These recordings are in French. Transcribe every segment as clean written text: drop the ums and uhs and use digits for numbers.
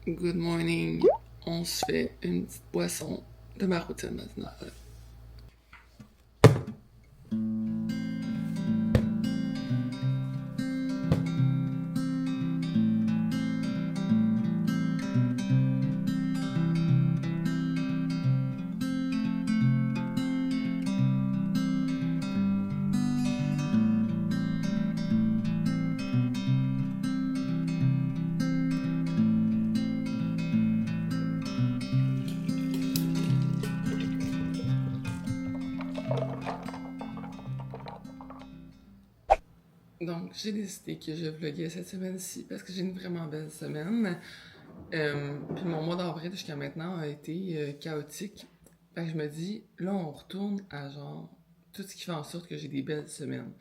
Good morning. On se fait une petite boisson de ma routine matinale. Donc, j'ai décidé que je vloguais cette semaine-ci parce que j'ai une vraiment belle semaine. Puis mon mois d'avril jusqu'à maintenant a été chaotique. Fait que je me dis, là, on retourne à genre tout ce qui fait en sorte que j'ai des belles semaines.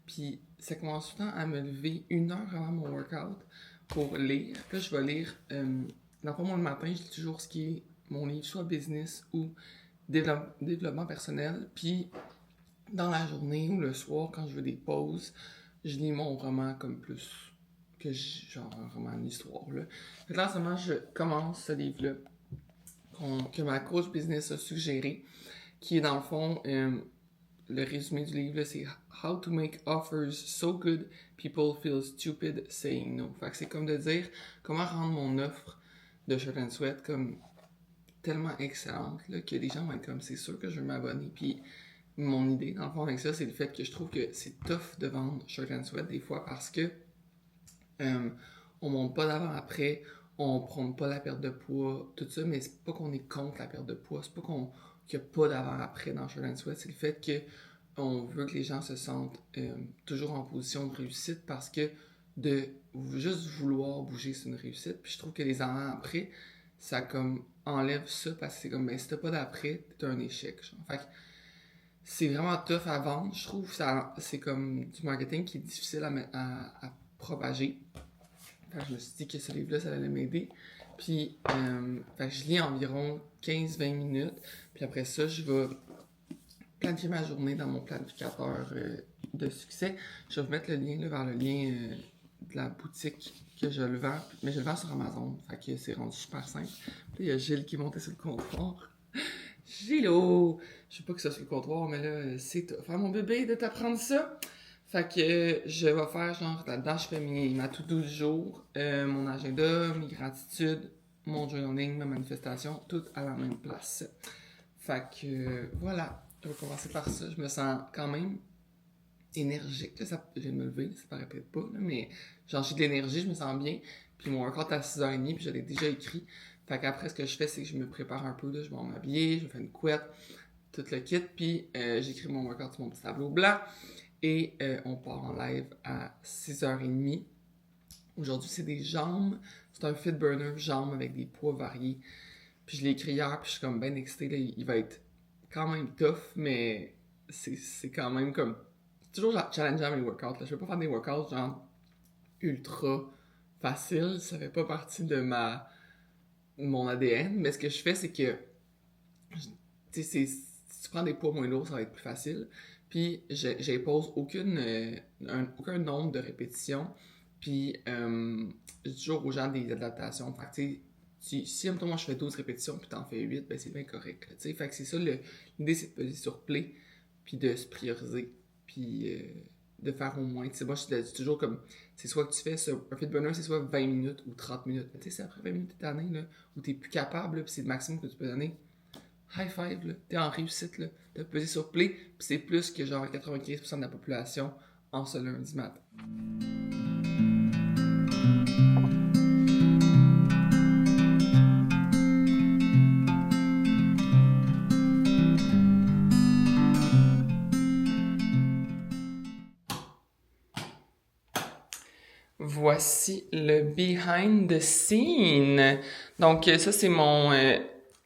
Puis ça commence tout le temps à me lever 1 heure avant mon workout pour lire. Puis là, je vais lire. Dans le fond, moi, le matin, je lis toujours ce qui est mon livre, soit business ou développement personnel. Puis dans la journée ou le soir, quand je veux des pauses, je lis mon roman comme plus que genre un roman d'histoire. Là. Fait que là, en ce moment, je commence ce livre-là que ma coach business a suggéré, qui est dans le fond, le résumé du livre, là, c'est How to make offers so good people feel stupid saying no. Fait que c'est comme de dire comment rendre mon offre de shirt and sweat comme tellement excellente là, que les gens vont être comme c'est sûr que je veux m'abonner. Puis mon idée, dans le fond, avec ça, c'est le fait que je trouve que c'est tough de vendre shirt and sweat des fois parce que on monte pas d'avant-après, on prône pas la perte de poids, tout ça, mais c'est pas qu'on est contre la perte de poids, c'est pas qu'il y a pas d'avant-après dans shirt and sweat, c'est le fait que on veut que les gens se sentent toujours en position de réussite parce que de juste vouloir bouger, c'est une réussite. Puis je trouve que les avant-après, ça comme enlève ça parce que c'est comme, ben si t'as pas d'après, t'es un échec. Genre. Fait que c'est vraiment tough à vendre, je trouve. C'est comme du marketing qui est difficile à propager. Fait que je me suis dit que ce livre-là, ça allait m'aider. Puis, fait que je lis environ 15-20 minutes. Puis après ça, je vais planifier ma journée dans mon planificateur de succès. Je vais vous mettre le lien là, vers le lien de la boutique que je le vends. Mais je le vends sur Amazon. Fait que c'est rendu super simple. Puis il y a Gilles qui est monté sur le comptoir. Gillo! Je sais pas que ça sur le comptoir, mais là, c'est tough. Hein, mon bébé, de t'apprendre ça. Fait que je vais faire genre, là-dedans, je fais ma to-do du jour, mon agenda, mes gratitudes, mon journaling, ma manifestation, tout à la même place. Fait que voilà, je vais commencer par ça. Je me sens quand même énergique. Là, je viens de me lever, ça paraît peut-être pas, là, mais genre j'ai de l'énergie, je me sens bien. Puis mon workout à 6h30, puis je l'ai déjà écrit. Fait qu'après, ce que je fais, c'est que je me prépare un peu, là, je vais m'habiller, je me fais une couette, tout le kit, puis j'écris mon workout sur mon petit tableau blanc. Et on part en live à 6h30. Aujourd'hui, c'est des jambes. C'est un fit burner jambes avec des poids variés. Puis je l'ai écrit hier, puis je suis comme bien excitée. Là, il va être quand même tough, mais c'est quand même comme... C'est toujours challengeant mes workouts. Là. Je vais pas faire des workouts genre ultra faciles. Ça fait pas partie de mon ADN. Mais ce que je fais, c'est que... Tu sais, si tu prends des poids moins lourds, ça va être plus facile. Puis, j'impose aucun nombre de répétitions. Puis, je dis toujours aux gens des adaptations. Fait que, tu sais, si moi je fais 12 répétitions puis t'en fais 8, ben c'est bien correct. Tu sais, fait que c'est ça, l'idée c'est de peser sur play, puis de se prioriser, puis de faire au moins. Tu sais, moi je dis toujours comme, c'est soit que tu fais un fit burner, c'est soit 20 minutes ou 30 minutes. Tu sais, c'est après 20 minutes de année, là, où t'es plus capable, là, puis c'est le maximum que tu peux donner. High five, là. T'es en réussite, là. T'as pesé sur play, puis c'est plus que genre 95% de la population en ce lundi matin. Voici le behind the scene. Donc, ça, c'est mon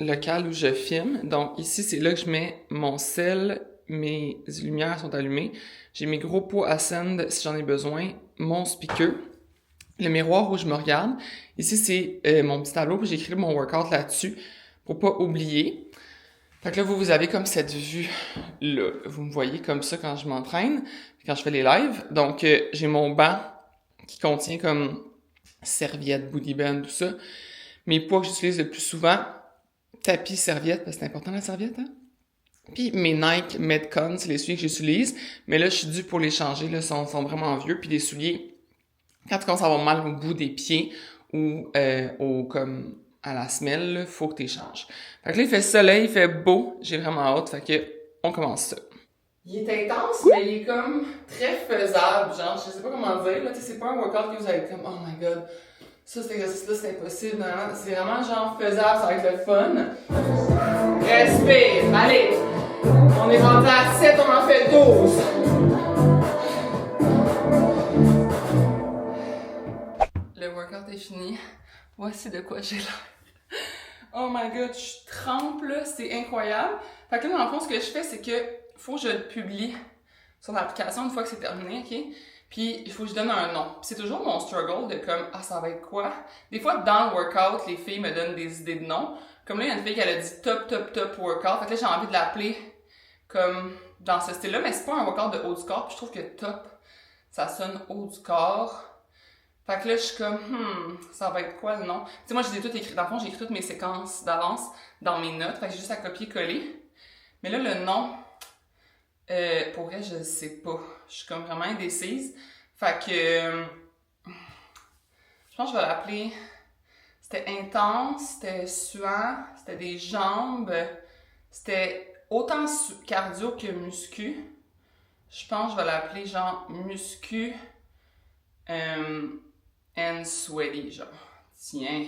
local où je filme. Donc, ici, c'est là que je mets mon sel. Mes lumières sont allumées. J'ai mes gros pots à send si j'en ai besoin. Mon speaker. Le miroir où je me regarde. Ici, c'est mon petit tableau. Puis j'ai écrit mon workout là-dessus pour pas oublier. Fait que là, vous avez comme cette vue-là. Vous me voyez comme ça quand je m'entraîne, quand je fais les lives. Donc, j'ai mon banc qui contient comme serviettes, booty band, tout ça. mes poids que j'utilise le plus souvent, tapis, serviette, parce que c'est important la serviette, hein? Puis mes Nike Metcon, c'est les souliers que j'utilise, mais là, je suis due pour les changer, là, sont vraiment vieux, puis des souliers, quand tu commences à avoir mal au bout des pieds, ou comme à la semelle, là, faut que tu les changes. Fait que là, il fait soleil, il fait beau, j'ai vraiment hâte, fait que on commence ça. Il est intense, mais il est comme très faisable, genre, je sais pas comment dire, là, tu sais, c'est pas un workout que vous allez être comme, oh my god, ça, cet exercice-là, c'est impossible, non, c'est vraiment genre faisable, ça va être le fun. Respire, allez! On est rendu à 7, on en fait 12. Le workout est fini. Voici de quoi j'ai l'air. Oh my god, je trempe là, c'est incroyable. Fait que là, dans le fond, ce que je fais, c'est que faut que je le publie sur l'application une fois que c'est terminé, ok? Puis il faut que je donne un nom. Puis c'est toujours mon struggle de comme, ah, ça va être quoi? Des fois, dans le workout, les filles me donnent des idées de noms. Comme là, il y a une fille qui a dit top workout. Fait que là, j'ai envie de l'appeler comme dans ce style-là, mais c'est pas un workout de haut du corps. Puis je trouve que top, ça sonne haut du corps. Fait que là, je suis comme, ça va être quoi le nom? Tu sais, moi, j'ai tout écrit. Dans le fond, j'ai écrit toutes mes séquences d'avance dans mes notes. Fait que j'ai juste à copier-coller. Mais là, le nom, pour vrai, je sais pas. Je suis comme vraiment indécise. Fait que, je pense que je vais l'appeler, c'était intense, c'était suant, c'était des jambes, c'était autant cardio que muscu. Je pense que je vais l'appeler genre muscu and sweaty, genre. Tiens,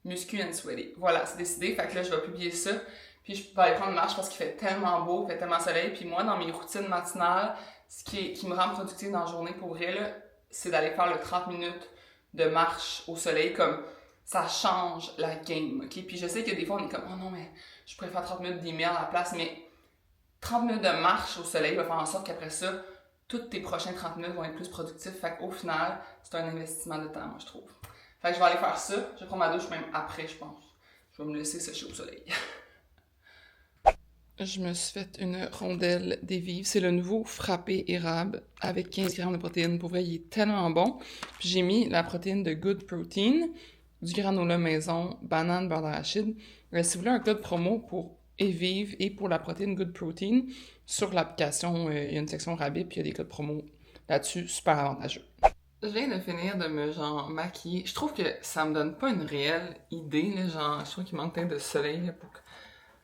muscu and sweaty. Voilà, c'est décidé. Fait que là, je vais publier ça. Puis je vais aller prendre une marche parce qu'il fait tellement beau, il fait tellement soleil. Puis moi, dans mes routines matinales, ce qui me rend productive dans la journée pour vrai, là, c'est d'aller faire le 30 minutes de marche au soleil. Comme ça change la game, ok? Puis je sais que des fois, on est comme, oh non, mais je préfère 30 minutes d'email à la place. Mais 30 minutes de marche au soleil va faire en sorte qu'après ça, tous tes prochains 30 minutes vont être plus productifs. Fait qu'au final, c'est un investissement de temps, moi, je trouve. Fait que je vais aller faire ça. Je vais prendre ma douche même après, je pense. Je vais me laisser sécher au soleil. Je me suis fait une rondelle des Vives. C'est le nouveau frappé érable avec 15 grammes de protéines. Pour vrai, il est tellement bon. Puis j'ai mis la protéine de Good Protein, du granola maison, banane, beurre d'arachide. Si vous voulez un code promo pour Evive et pour la protéine Good Protein, sur l'application, il y a une section rabais, puis il y a des codes promo là-dessus, super avantageux. Je viens de finir de me maquiller. Je trouve que ça me donne pas une réelle idée, là, je trouve qu'il manque peut-être de soleil là, pour que...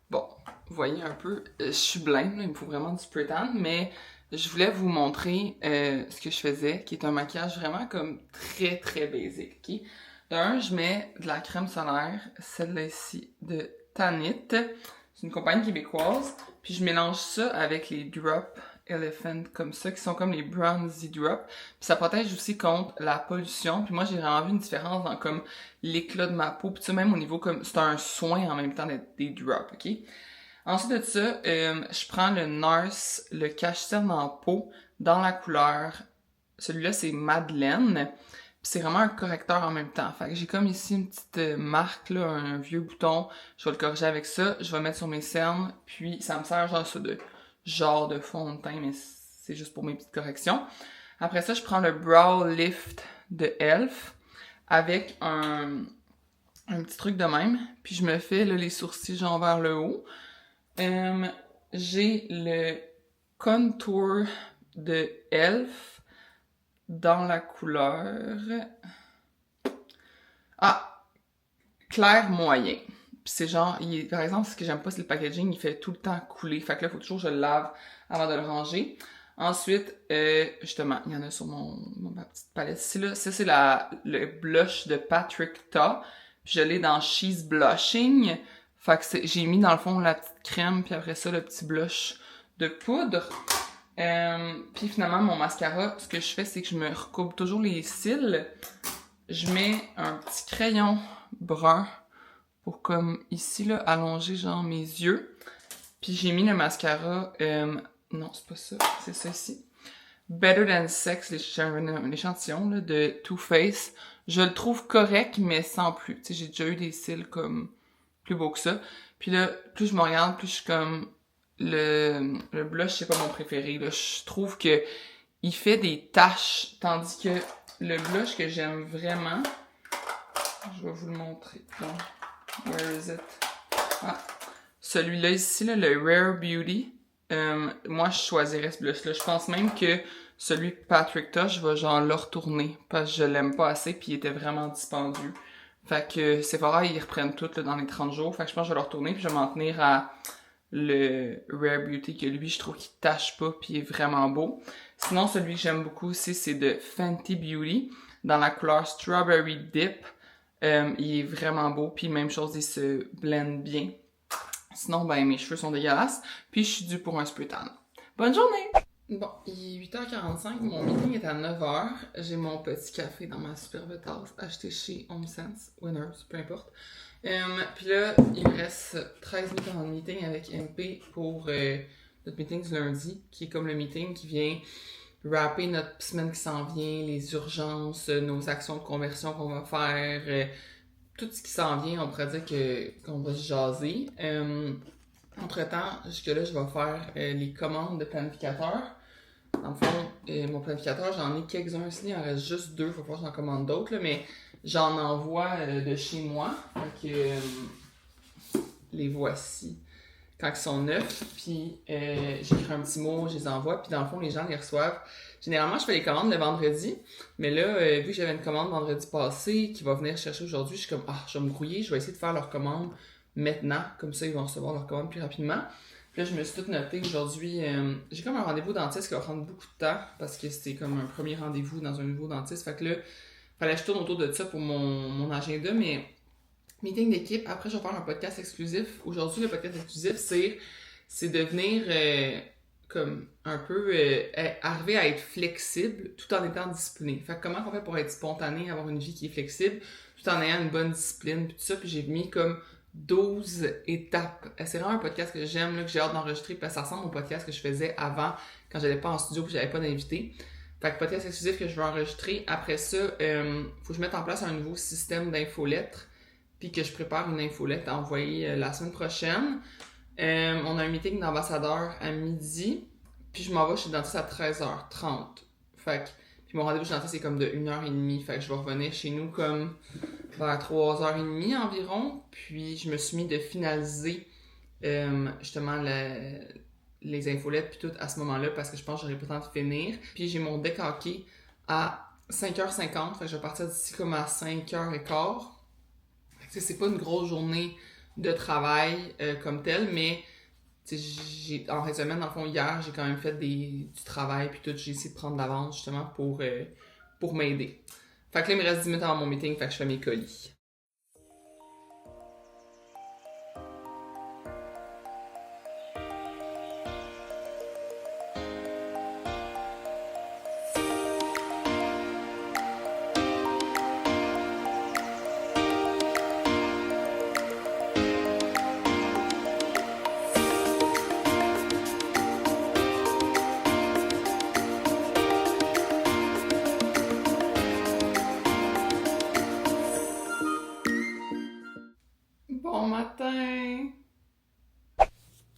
Bon, vous voyez un peu, je suis blême, là, il me faut vraiment du spray tan, mais je voulais vous montrer ce que je faisais, qui est un maquillage vraiment comme très très basic, ok? D'un, je mets de la crème solaire, celle-là ici, de Tanit. C'est une compagnie québécoise. Puis je mélange ça avec les Drop Elephant comme ça, qui sont comme les Bronzy Drop. Puis ça protège aussi contre la pollution. Puis moi, j'ai vraiment vu une différence dans comme l'éclat de ma peau. Puis tu sais, même au niveau comme... C'est un soin en même temps d'être des drops, ok? Ensuite de ça, je prends le NARS, le cache-cerne en peau, dans la couleur. Celui-là, c'est Madeleine. Puis c'est vraiment un correcteur en même temps. Fait que j'ai comme ici une petite marque, là, un vieux bouton. Je vais le corriger avec ça. Je vais mettre sur mes cernes. Puis ça me sert genre de fond de teint, mais c'est juste pour mes petites corrections. Après ça, je prends le Brow Lift de e.l.f. avec un petit truc de même. Puis je me fais là, les sourcils genre vers le haut. J'ai le Contour de e.l.f. dans la couleur... clair moyen. Puis c'est genre, par exemple, ce que j'aime pas, c'est le packaging, il fait tout le temps couler. Fait que là, il faut toujours que je le lave avant de le ranger. Ensuite, justement, il y en a sur ma petite palette ici, là. Ça, c'est le blush de Patrick Ta. Puis je l'ai dans She's Blushing. Fait que j'ai mis, dans le fond, la petite crème, puis après ça, le petit blush de poudre. Puis finalement, mon mascara, ce que je fais, c'est que je me recoupe toujours les cils. Je mets un petit crayon brun pour comme ici, là, allonger genre mes yeux. Puis j'ai mis le mascara, non, c'est pas ça, c'est ça ici. Better Than Sex, j'ai un échantillon là, de Too Faced. Je le trouve correct, mais sans plus. Tu sais, j'ai déjà eu des cils comme plus beaux que ça. Puis là, plus je me regarde, plus je suis comme... Le blush, c'est pas mon préféré. Là. Je trouve que il fait des taches, tandis que le blush que j'aime vraiment, Je vais vous le montrer. Donc, where is it? Ah. Celui-là ici, là, le Rare Beauty, moi je choisirais ce blush-là. Je pense même que celui Patrick Touch, je vais genre le retourner parce que je l'aime pas assez puis il était vraiment dispendieux. Fait que Sephora, ils reprennent tout là, dans les 30 jours. Fait que je pense que je vais le retourner puis je vais m'en tenir à le Rare Beauty que lui, je trouve qu'il tache pas puis il est vraiment beau. Sinon, celui que j'aime beaucoup aussi, c'est de Fenty Beauty dans la couleur Strawberry Dip. Il est vraiment beau puis même chose, il se blende bien. Sinon, ben, mes cheveux sont dégueulasses, puis je suis due pour un spray tan. Bonne journée! Bon, il est 8h45, mon meeting est à 9h. J'ai mon petit café dans ma superbe tasse acheté chez HomeSense, Winners, peu importe. Puis là, il me reste 13 minutes avant le meeting avec MP pour notre meeting du lundi, qui est comme le meeting qui vient rapper notre semaine qui s'en vient, les urgences, nos actions de conversion qu'on va faire, tout ce qui s'en vient, on pourrait dire qu'on va se jaser. Entre-temps, jusque-là, je vais faire les commandes de planificateur. Dans le fond, mon planificateur, j'en ai quelques-uns ici, il en reste juste 2, il va falloir que j'en commande d'autres, là, mais j'en envoie de chez moi. Donc, les voici quand ils sont neufs, puis j'écris un petit mot, je les envoie, puis dans le fond, les gens les reçoivent. Généralement, je fais les commandes le vendredi, mais là, vu que j'avais une commande vendredi passé qui va venir chercher aujourd'hui, je suis comme, je vais me grouiller, je vais essayer de faire leur commande maintenant, comme ça, ils vont recevoir leur commande plus rapidement. Puis là, je me suis tout noté aujourd'hui, j'ai comme un rendez-vous dentiste qui va prendre beaucoup de temps, parce que c'était comme un premier rendez-vous dans un nouveau dentiste, fait que là, fallait que je tourne autour de ça pour mon agenda, mais meeting d'équipe. Après, je vais faire un podcast exclusif. Aujourd'hui, le podcast exclusif, c'est de venir comme un peu arriver à être flexible tout en étant discipliné. Fait que comment on fait pour être spontané, avoir une vie qui est flexible, tout en ayant une bonne discipline, puis tout ça. Puis j'ai mis comme 12 étapes. C'est vraiment un podcast que j'aime, là, que j'ai hâte d'enregistrer, parce que ça ressemble au podcast que je faisais avant, quand j'allais pas en studio, puis j'avais pas d'invité. Fait que podcast exclusif que je vais enregistrer. Après ça, faut que je mette en place un nouveau système d'infolettres, puis que je prépare une infolette à envoyer la semaine prochaine. On a un meeting d'ambassadeurs à midi, puis je m'en vais chez le dentiste à 13h30. Fait que, puis mon rendez-vous chez le dentiste c'est comme de 1h30, fait que je vais revenir chez nous comme vers 3h30 environ, puis je me suis mis de finaliser justement les infolettes puis tout à ce moment-là, parce que je pense que j'aurai pas le temps de finir. Puis j'ai mon deck hockey à 5h50, fait que je vais partir d'ici comme à 5h15. C'est pas une grosse journée de travail comme telle, mais en fin de semaine, dans le fond, hier, j'ai quand même fait du travail, puis tout, j'ai essayé de prendre d'avance justement pour m'aider. Fait que là, il me reste 10 minutes avant mon meeting, fait que je fais mes colis. Bon matin!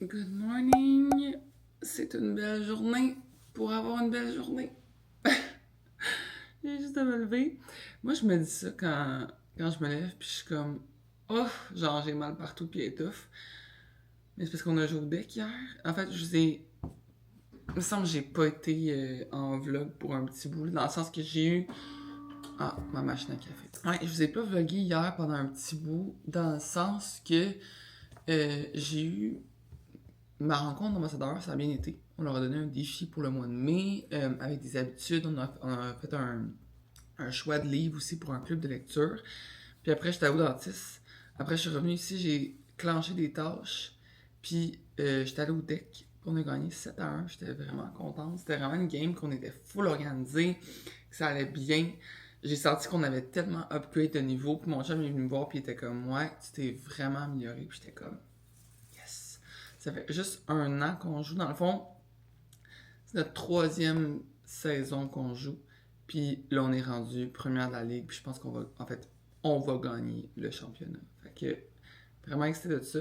Good morning! C'est une belle journée pour avoir une belle journée. J'ai juste à me lever. Moi, je me dis ça quand je me lève, puis je suis comme, oh, genre j'ai mal partout, puis étouffe. Mais c'est parce qu'on a joué au deck hier. En fait, il me semble que j'ai pas été en vlog pour un petit bout, dans le sens que j'ai eu. Ah, ma machine à café. Ouais, je vous ai pas vlogué hier pendant un petit bout, dans le sens que j'ai eu ma rencontre d'ambassadeur, ça a bien été. On leur a donné un défi pour le mois de mai, avec des habitudes. On a fait un choix de livre aussi pour un club de lecture. Puis après, j'étais au dentiste. Après, je suis revenue ici, j'ai clenché des tâches. Puis j'étais allé au deck. On a gagné 7-1. J'étais vraiment contente. C'était vraiment une game qu'on était full organisé, que ça allait bien. J'ai senti qu'on avait tellement upgrade de niveau. Puis mon chum est venu me voir, puis il était comme, ouais, tu t'es vraiment amélioré. Puis j'étais comme, yes. Ça fait juste 1 an qu'on joue. Dans le fond, c'est notre 3e saison qu'on joue. Puis là, on est rendu première de la ligue. Puis je pense on va gagner le championnat. Fait que, vraiment excité de ça.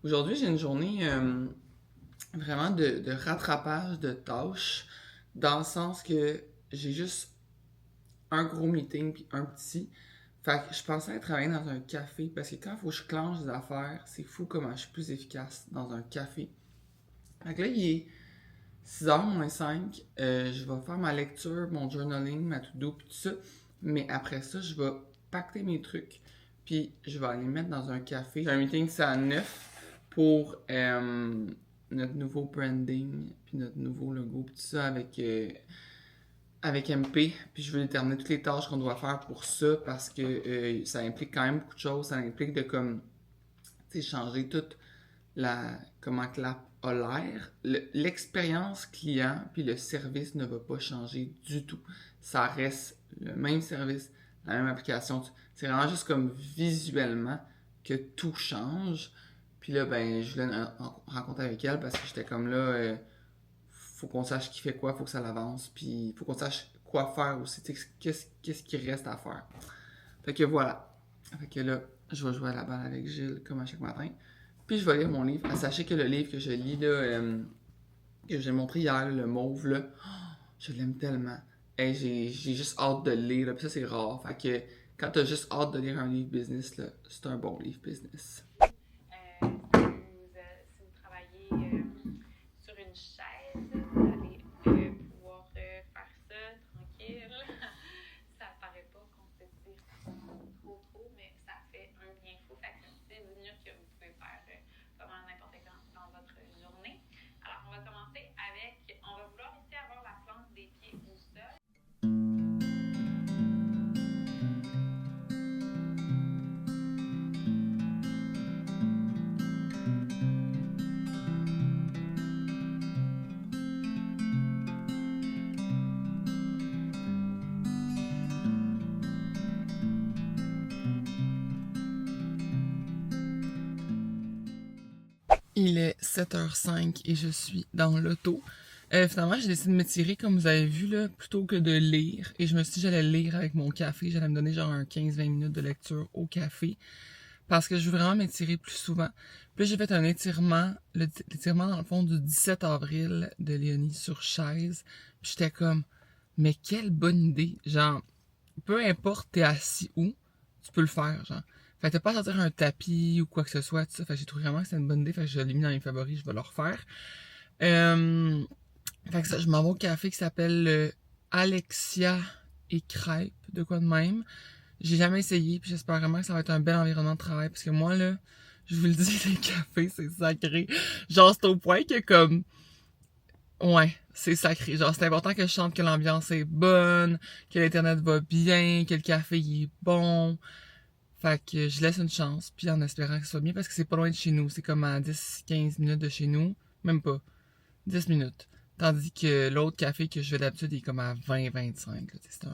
Aujourd'hui, j'ai une journée vraiment de rattrapage de tâches. Dans le sens que j'ai juste un gros meeting puis un petit. Fait que je pensais à travailler dans un café, parce que quand il faut que je clenche des affaires, c'est fou comment je suis plus efficace dans un café. Fait que là, il est 6h moins 5, je vais faire ma lecture, mon journaling, ma to-do, pis tout ça. Mais après ça, je vais pacter mes trucs, puis je vais aller mettre dans un café. J'ai un meeting, c'est à 9 pour notre nouveau branding, puis notre nouveau logo, pis tout ça avec MP, puis je veux déterminer toutes les tâches qu'on doit faire pour ça parce que ça implique quand même beaucoup de choses. Ça implique de comme, tu sais, changer toute comment que l'app a l'air. L'expérience client puis le service ne va pas changer du tout. Ça reste le même service, la même application. C'est vraiment juste comme visuellement que tout change. Puis là, ben, je voulais une rencontre avec elle parce que j'étais comme là... faut qu'on sache qui fait quoi, faut que ça l'avance, puis faut qu'on sache quoi faire aussi, qu'est-ce qui reste à faire. Fait que voilà. Fait que là, je vais jouer à la balle avec Gilles, comme à chaque matin. Puis je vais lire mon livre. Sachez que le livre que je lis, là, que j'ai montré hier, le mauve, là, je l'aime tellement. Hey, j'ai juste hâte de le lire, là, puis ça, c'est rare. Fait que quand t'as juste hâte de lire un livre business, là, c'est un bon livre business. Si vous travaillez sur une chaise, vous allez pouvoir faire ça tranquille. Ça paraît pas qu'on s'étire trop, mais ça fait un bien fou. Fait que c'est 10 minutes que vous pouvez faire pas mal n'importe quand dans votre journée. Alors, on va commencer avec, on va vouloir ici avoir la plante des pieds au sol. Il est 7h05 et je suis dans l'auto. Finalement, j'ai décidé de m'étirer, comme vous avez vu, là, plutôt que de lire. Et je me suis dit que j'allais lire avec mon café. J'allais me donner genre un 15-20 minutes de lecture au café. Parce que je veux vraiment m'étirer plus souvent. Puis j'ai fait un étirement, l'étirement dans le fond du 17 avril de Léonie sur chaise. Puis j'étais comme, mais quelle bonne idée. Genre, peu importe t'es assis où, tu peux le faire, genre. Fait que t'as pas à sortir un tapis ou quoi que ce soit, tout ça. Fait que j'ai trouvé vraiment que c'était une bonne idée. Fait que je l'ai mis dans mes favoris, je vais le refaire. Fait que ça, je m'en vais au café qui s'appelle Alexia et Crêpes, de quoi de même. J'ai jamais essayé, puis j'espère vraiment que ça va être un bel environnement de travail. Parce que moi, là, je vous le dis, les cafés, c'est sacré. Genre, c'est au point que comme... Ouais, c'est sacré. Genre, c'est important que je sente que l'ambiance est bonne, que l'internet va bien, que le café il est bon. Fait que je laisse une chance, puis en espérant que ce soit bien, parce que c'est pas loin de chez nous. C'est comme à 10-15 minutes de chez nous. Même pas. 10 minutes. Tandis que l'autre café que je vais d'habitude est comme à 20-25. C'est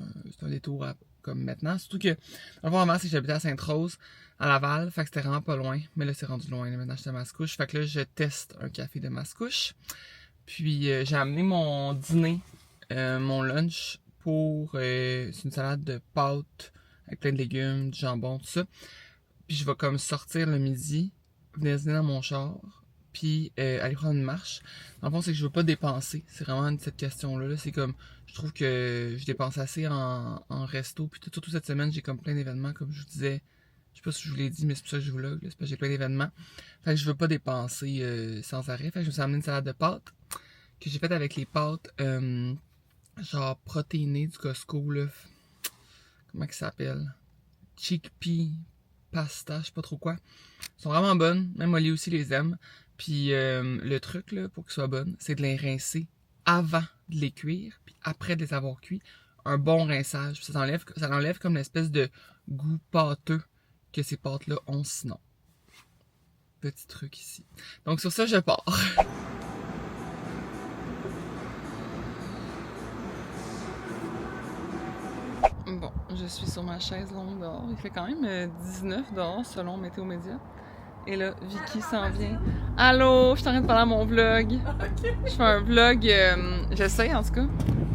un détour comme maintenant. Surtout que, avant, c'est que j'habitais à Sainte-Rose, à Laval. Fait que c'était vraiment pas loin. Mais là, c'est rendu loin. Là, maintenant, je suis à Mascouche. Fait que là, je teste un café de Mascouche. Puis, j'ai amené mon dîner, mon lunch pour... c'est une salade de pâtes avec plein de légumes, du jambon, tout ça. Puis je vais comme sortir le midi, venir dîner dans mon char, puis aller prendre une marche. Dans le fond, c'est que je veux pas dépenser. C'est vraiment cette question-là. Là. C'est comme, je trouve que je dépense assez en resto. Puis surtout cette semaine, j'ai comme plein d'événements, comme je vous disais. Je sais pas si je vous l'ai dit, mais c'est pour ça que je vlog. C'est parce que j'ai plein d'événements. Fait que je veux pas dépenser sans arrêt. Fait que je me suis amené une salade de pâtes que j'ai faite avec les pâtes genre protéinées du Costco, là. Comment ça s'appelle? Chickpea pasta, je sais pas trop quoi. Elles sont vraiment bonnes. Même Molly aussi les aime. Puis le truc, là, pour qu'elles soient bonnes, c'est de les rincer avant de les cuire, puis après de les avoir cuits. Un bon rinçage. Puis ça enlève comme l'espèce de goût pâteux que ces pâtes-là ont sinon. Petit truc ici. Donc sur ça, je pars. Bon, je suis sur ma chaise longue dehors. Il fait quand même 19 dehors selon Météo Média. Et là, Vicky s'en vient. Allô, je suis en train de parler à mon vlog. Okay. Je fais un vlog, j'essaie en tout cas,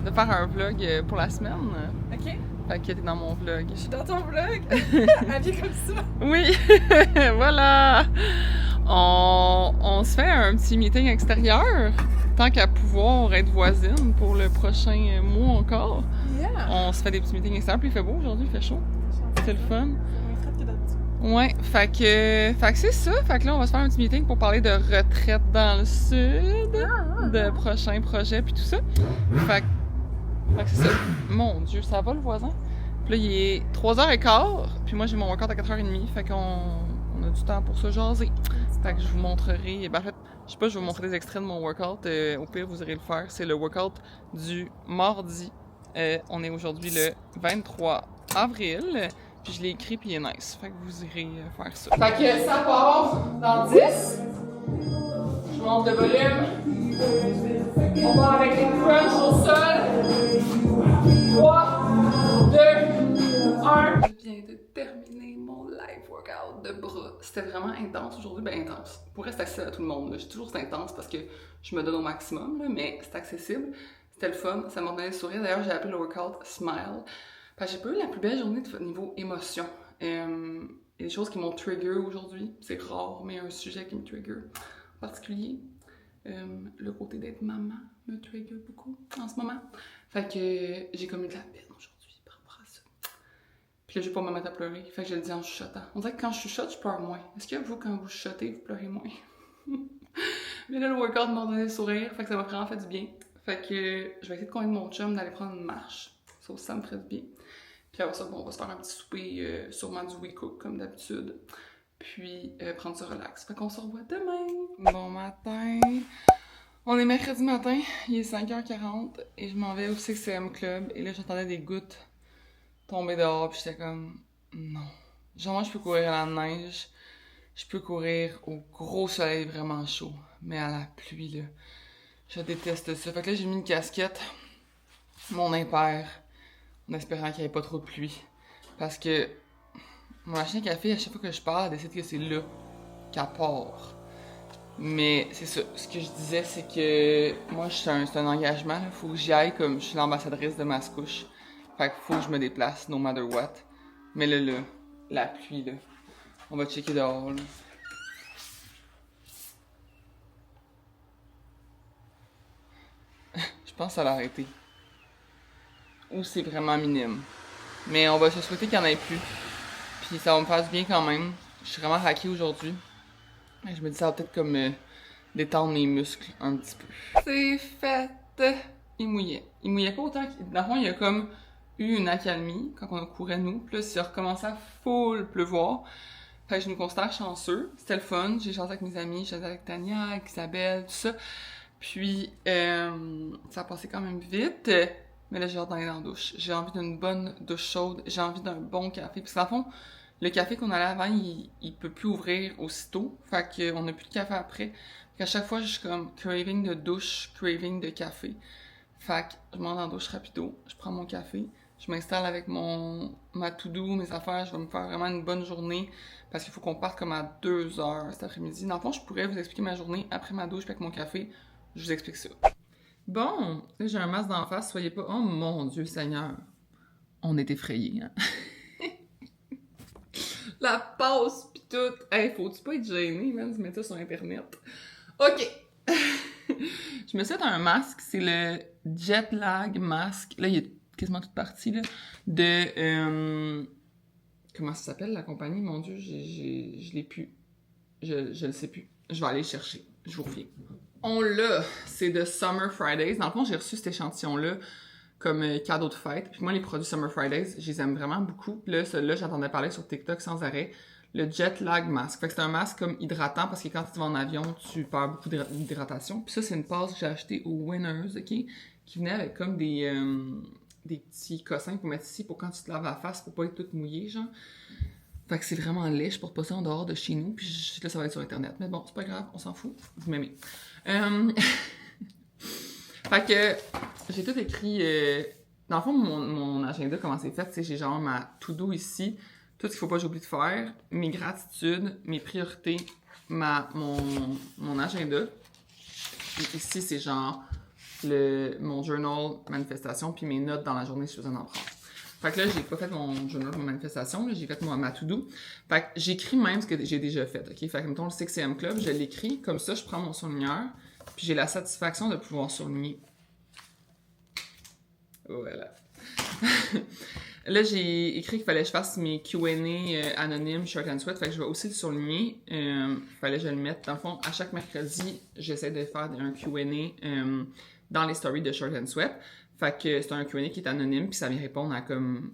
de faire un vlog pour la semaine. OK. Fait que t'es dans mon vlog. Je suis dans ton vlog? Habillée comme ça? Oui, voilà! On se fait un petit meeting extérieur, tant qu'à pouvoir être voisine pour le prochain mois encore. Yeah. On se fait des petits meetings extérieurs, puis il fait beau aujourd'hui, il fait chaud. c'était le fun. C'est moins que d'habitude. Ouais, fait que c'est ça. Fait que là, on va se faire un petit meeting pour parler de retraite dans le sud, de prochains projets puis tout ça. Fait que c'est ça. Mon Dieu, ça va le voisin? Puis là, il est 3h15, puis moi j'ai mon workout à 4h30, fait qu'on a du temps pour se jaser. Fait que je vous montrerai, ben en fait, je sais pas, je vais vous montrer des extraits de mon workout, au pire vous irez le faire. C'est le workout du mardi. On est aujourd'hui le 23 avril. Puis je l'ai écrit, puis il est nice. Fait que vous irez faire ça. Fait que ça part dans 10. Je monte le volume. On part avec les crunchs au sol. 3, 2, 1. Je viens de terminer mon live workout de bras. C'était vraiment intense aujourd'hui. Ben intense. Pour rester accessible à tout le monde. Là. Je dis toujours que c'est intense parce que je me donne au maximum, là, mais c'est accessible. C'était le fun. Ça m'a donné le sourire. D'ailleurs, j'ai appelé le workout Smile. Parce que j'ai pas eu la plus belle journée de niveau émotion. Il y a des choses qui m'ont trigger aujourd'hui. C'est rare, mais un sujet qui me trigger en particulier. Le côté d'être maman me trigger beaucoup en ce moment. Fait que j'ai comme eu de la peine aujourd'hui par rapport à ça. Puis là, je vais pas me mettre à pleurer. Fait que je le dis en chuchotant. On dirait que quand je chuchote, je pleure moins. Est-ce que vous, quand vous chuchotez, vous pleurez moins? Mais là, le workout m'a donné le sourire. Fait que ça m'a vraiment fait du bien. Fait que je vais essayer de convaincre mon chum d'aller prendre une marche. Ça aussi, ça me ferait du bien. Puis après ça, bon, on va se faire un petit souper, sûrement du WeCook comme d'habitude. Puis prendre ça relax. Fait qu'on se revoit demain. Bon matin. On est mercredi matin, il est 5h40 et je m'en vais au 6am Club. Et là, j'entendais des gouttes tomber dehors. Puis j'étais comme, non. Genre, moi, je peux courir à la neige. Je peux courir au gros soleil vraiment chaud. Mais à la pluie, là, je déteste ça. Fait que là, j'ai mis une casquette, mon impair, en espérant qu'il n'y ait pas trop de pluie. Parce que mon machine à café, à chaque fois que je parle, elle décide que c'est là qu'elle part. Mais c'est ça. Ce que je disais, c'est que moi, c'est un engagement. Il faut que j'y aille comme je suis l'ambassadrice de Mascouche. Fait qu'il faut que je me déplace, no matter what. Mais là, la pluie, là. On va checker dehors, là. Je pense que ça va arrêter. Ou c'est vraiment minime. Mais on va se souhaiter qu'il n'y en ait plus. Puis ça va me faire du bien quand même. Je suis vraiment raquée aujourd'hui. Je me dis ça va peut-être comme détendre mes muscles un petit peu. C'est fait! Il mouillait. Il mouillait pas autant que... Dans le fond, il y a comme eu une accalmie quand on courait nous. Puis là, il a recommencé à full pleuvoir. Fait que je me considère chanceux. C'était le fun. J'ai chanté avec mes amis. J'ai chanté avec Tania, avec Isabelle, tout ça. Puis, ça a passé quand même vite. Mais là, j'ai hâte d'aller dans la douche. J'ai envie d'une bonne douche chaude. J'ai envie d'un bon café. Parce qu'en fond, le café qu'on allait avant, il peut plus ouvrir aussitôt. Fait qu'on n'a plus de café après. Fait qu'à chaque fois, je suis comme craving de douche, craving de café. Fait que je m'en vais dans la douche rapido. Je prends mon café. Je m'installe avec ma to-do, mes affaires. Je vais me faire vraiment une bonne journée. Parce qu'il faut qu'on parte comme à 2h cet après-midi. Dans le fond, je pourrais vous expliquer ma journée après ma douche avec mon café. Je vous explique ça. Bon, là, j'ai un masque d'en face. Soyez pas... Oh mon Dieu Seigneur! On est effrayés, hein? La passe pis tout. Hey, faut-tu pas être gêné, man, de mettre ça sur Internet? OK! Je me suis fait un masque, c'est le Jet Lag Mask. Là, il est quasiment toute partie, là. De... Comment ça s'appelle, la compagnie? Mon Dieu, je l'ai plus. Je le sais plus. Je vais aller le chercher. Je vous reviens. On l'a! C'est de Summer Fridays. Dans le fond, j'ai reçu cet échantillon-là comme cadeau de fête. Puis moi, les produits Summer Fridays, je les aime vraiment beaucoup. Puis là, celui-là, j'entendais parler sur TikTok sans arrêt. Le Jet Lag Mask. Fait que c'est un masque comme hydratant parce que quand tu vas en avion, tu perds beaucoup d'hydratation. Puis ça, c'est une passe que j'ai achetée au Winners, OK? Qui venait avec comme des petits cossins pour mettre ici pour quand tu te laves la face pour pas être toute mouillée, genre. Fait que c'est vraiment laid. Je porte pas ça en dehors de chez nous. Puis là, ça va être sur Internet. Mais bon, c'est pas grave, on s'en fout. Vous m'aimez. Fait que j'ai tout écrit. Dans le fond, mon agenda, comment c'est fait, tu sais, j'ai genre ma to-do ici, tout ce qu'il faut pas que j'oublie de faire, mes gratitudes, mes priorités, mon agenda. Et ici, c'est genre mon journal manifestation, puis mes notes dans la journée si je besoin d'en prendre. Fait que là, j'ai pas fait mon journal, ma manifestation, là, j'ai fait ma to-do. Fait que j'écris même ce que j'ai déjà fait, OK? Fait que, mettons, le 6am Club, je l'écris, comme ça, je prends mon surligneur, puis j'ai la satisfaction de pouvoir surligner. Voilà. Là, j'ai écrit qu'il fallait que je fasse mes Q&A anonymes Short and Sweat, fait que je vais aussi le souligner. Fallait que je le mette. Dans le fond, à chaque mercredi, j'essaie de faire un Q&A dans les stories de Short and Sweat. Fait que c'est un Q&A qui est anonyme, puis ça vient répondre à comme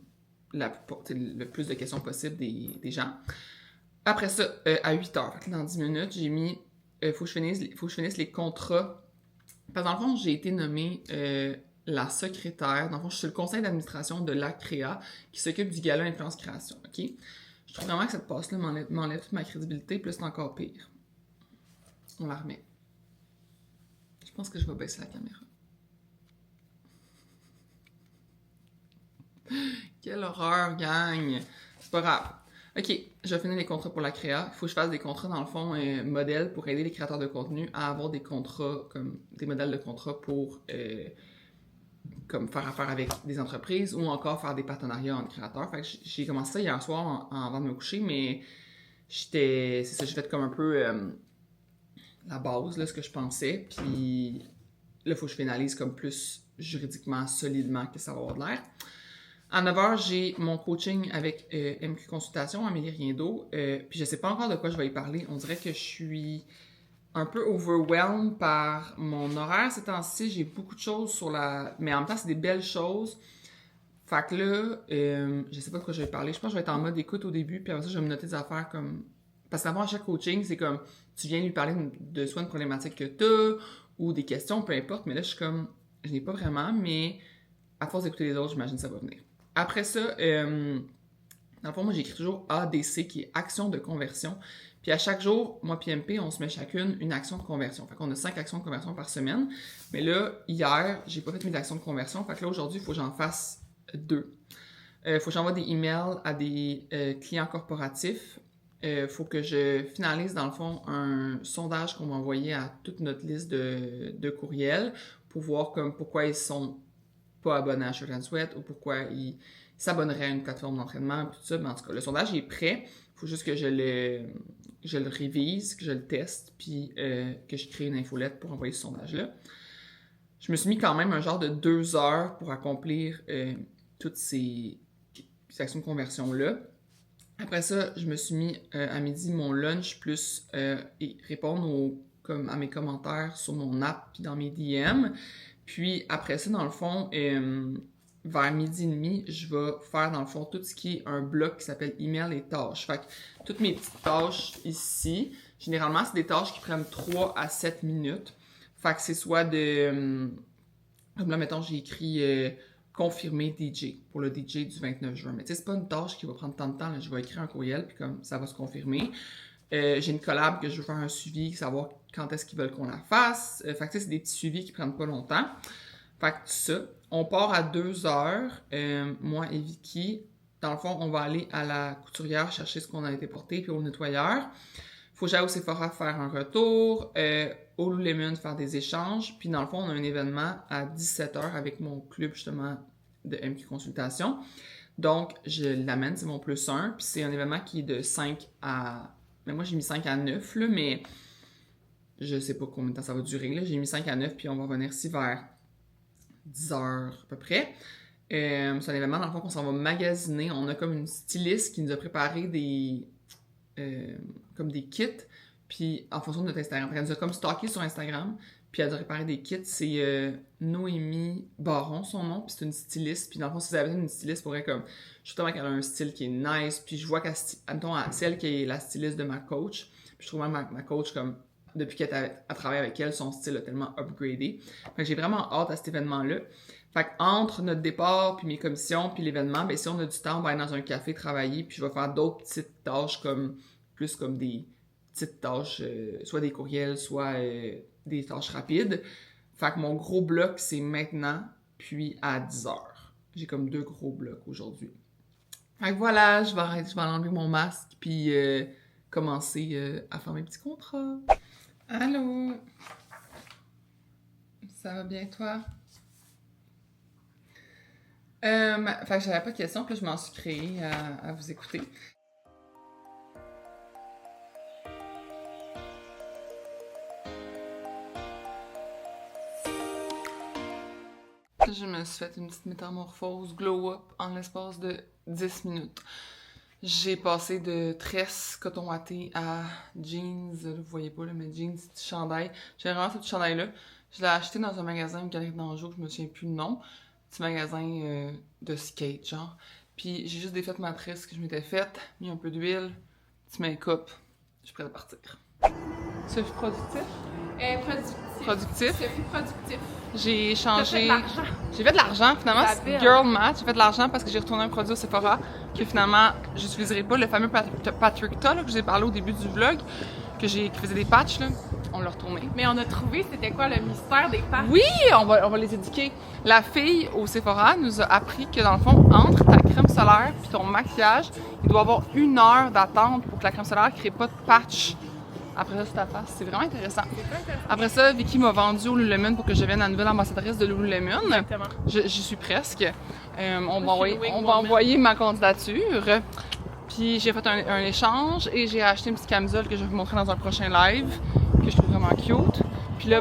le plus de questions possibles des gens. Après ça, à 8h, fait que dans 10 minutes, j'ai mis faut que je finisse les contrats. Parce que dans le fond, j'ai été nommée la secrétaire. Dans le fond, je suis sur le conseil d'administration de la CREA qui s'occupe du gala Influence Création. OK? Je trouve vraiment que cette passe-là m'enlève toute ma crédibilité, plus c'est encore pire. On la remet. Je pense que je vais baisser la caméra. Quelle horreur, gang! C'est pas grave. OK, je vais finir les contrats pour la créa. Il faut que je fasse des contrats, dans le fond, modèles pour aider les créateurs de contenu à avoir des contrats, comme des modèles de contrats pour comme faire affaire avec des entreprises ou encore faire des partenariats entre créateurs. Fait que j'ai commencé ça hier soir avant de me coucher, mais c'est ça, j'ai fait comme un peu la base, là, ce que je pensais. Puis là, il faut que je finalise comme plus juridiquement, solidement, que ça va avoir de l'air. À 9h, j'ai mon coaching avec MQ Consultation, Amélie Riendo. Puis je sais pas encore de quoi je vais y parler. On dirait que je suis un peu overwhelmed par mon horaire ces temps-ci. J'ai beaucoup de choses sur la... Mais en même temps, c'est des belles choses. Fait que là, je sais pas de quoi je vais parler. Je pense que je vais être en mode écoute au début, puis après ça, je vais me noter des affaires comme... Parce qu'avant, à chaque coaching, c'est comme, tu viens lui parler de soit une problématique que t'as, ou des questions, peu importe. Mais là, je suis comme, je n'ai pas vraiment, mais à force d'écouter les autres, j'imagine que ça va venir. Après ça, dans le fond, moi, j'écris toujours ADC, qui est action de conversion. Puis à chaque jour, moi puis MP, on se met chacune une action de conversion. Fait qu'on a 5 actions de conversion par semaine. Mais là, hier, j'ai pas fait mes actions de conversion. Fait que là, aujourd'hui, il faut que j'en fasse 2. Il faut que j'envoie des emails à des clients corporatifs. Il faut que je finalise, dans le fond, un sondage qu'on va envoyer à toute notre liste de courriels pour voir comme pourquoi ils sont pas abonnés à Short and Sweat ou pourquoi ils s'abonneraient à une plateforme d'entraînement, tout ça. Mais en tout cas, le sondage est prêt. Il faut juste que je le révise, que je le teste, puis que je crée une infolette pour envoyer ce sondage-là. Je me suis mis quand même un genre de 2 heures pour accomplir toutes ces actions de conversion-là. Après ça, je me suis mis à midi mon lunch plus répondre à mes commentaires sur mon app puis dans mes DM. Puis après ça, dans le fond, vers midi et demi, je vais faire dans le fond tout ce qui est un bloc qui s'appelle email et tâches. Fait que toutes mes petites tâches ici, généralement, c'est des tâches qui prennent 3 à 7 minutes. Fait que c'est soit de... comme là, mettons, j'ai écrit confirmer DJ pour le DJ du 29 juin. Mais tu sais, c'est pas une tâche qui va prendre tant de temps. Là. Je vais écrire un courriel, puis comme ça va se confirmer. J'ai une collab que je veux faire un suivi, savoir quand est-ce qu'ils veulent qu'on la fasse. Fait que tu sais, c'est des petits suivis qui prennent pas longtemps. Fait que ça, on part à 2h, moi et Vicky. Dans le fond, on va aller à la couturière chercher ce qu'on a été porté, puis au nettoyeur. Faut que j'aille au Sephora faire un retour, au Lululemon faire des échanges. Puis dans le fond, on a un événement à 17h avec mon club justement de MQ Consultation. Donc, je l'amène, c'est mon plus 1. Puis c'est un événement qui est de 5 à... Mais moi, j'ai mis 5 à 9, là, mais je sais pas combien de temps ça va durer. Là. J'ai mis 5 à 9, puis on va revenir ici vers 10h à peu près. C'est un événement dans le fond qu'on s'en va magasiner. On a comme une styliste qui nous a préparé comme des kits, puis en fonction de notre Instagram. Elle nous a comme stocké sur Instagram, puis elle a préparé des kits. C'est Noémie Baron, son nom, puis c'est une styliste. Puis dans le fond, si vous avez une styliste, pour elle, comme, je trouve qu'elle a un style qui est nice, puis je vois qu'elle, admettons, c'est elle qui est la styliste de ma coach, puis je trouve même ma coach, comme, depuis qu'elle a travaillé avec elle, son style a tellement upgradé. Fait que j'ai vraiment hâte à cet événement-là. Fait qu'entre notre départ, puis mes commissions, puis l'événement, ben si on a du temps, on va aller dans un café travailler, puis je vais faire d'autres petites tâches plus comme des petites tâches, soit des courriels, soit des tâches rapides. Fait que mon gros bloc, c'est maintenant, puis à 10h. J'ai comme 2 gros blocs aujourd'hui. Fait que voilà, je vais enlever mon masque, puis commencer à faire mes petits contrats. Allô? Ça va bien, toi? Fait que j'avais pas de questions, puis là, je m'en suis créée à vous écouter. Je me suis fait une petite métamorphose glow-up en l'espace de 10 minutes. J'ai passé de tresse coton watté à jeans, là, vous voyez pas là, mais jeans, petit chandail. J'ai vraiment ce petit chandail-là. Je l'ai acheté dans un magasin, une galerie d'Anjou, je me souviens plus le nom. Petit magasin de skate, genre. Puis j'ai juste défait ma tresse que je m'étais faite, mis un peu d'huile, petit make-up. Je suis prête à partir. Sophie productif? Productif. Sophie productif. J'ai changé. T'as fait de l'argent. J'ai fait de l'argent, finalement. Ça C'est belle. girl math. J'ai fait de l'argent parce que j'ai retourné un produit au Sephora que finalement, j'utiliserai pas. Le fameux Patrick Ta, là, que j'ai parlé au début du vlog, qui faisait des patchs, là. On l'a retourné. Mais on a trouvé, c'était quoi le mystère des pâtes? Oui, on va les éduquer. La fille au Sephora nous a appris que dans le fond, entre ta crème solaire puis ton maquillage, il doit y avoir 1 heure d'attente pour que la crème solaire crée pas de patch. Après ça, sur ta face. C'est vraiment intéressant. Après ça, Vicky m'a vendu au Lululemon pour que je devienne la nouvelle ambassadrice de Lululemon. Exactement. J'y suis presque. On va envoyer ma candidature. Puis j'ai fait un échange et j'ai acheté une petite camisole que je vais vous montrer dans un prochain live, que je trouve vraiment cute. Puis là,